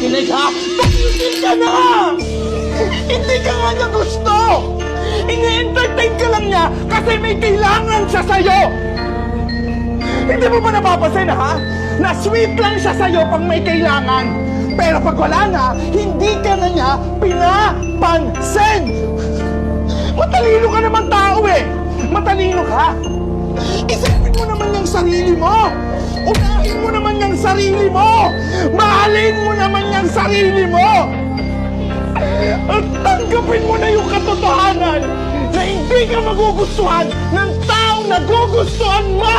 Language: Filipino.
makinig, ha? Tumigil ka na! Hindi ka nga niya gusto! Ini-entertain ka lang niya kasi may kailangan siya sa'yo! Hindi mo ba napapansin, ha? Na sweet lang siya sa'yo pag may kailangan. Pero pag wala na, hindi ka na niya pinapansin! Matalino ka naman tao eh! Matalino ka! Isipin mo naman yung sarili mo! Unahin mo naman yung sarili mo! Mahalin mo naman yung sarili mo! At tanggapin mo na yung katotohanan na hindi ka magugustuhan ng taong nagugustuhan mo!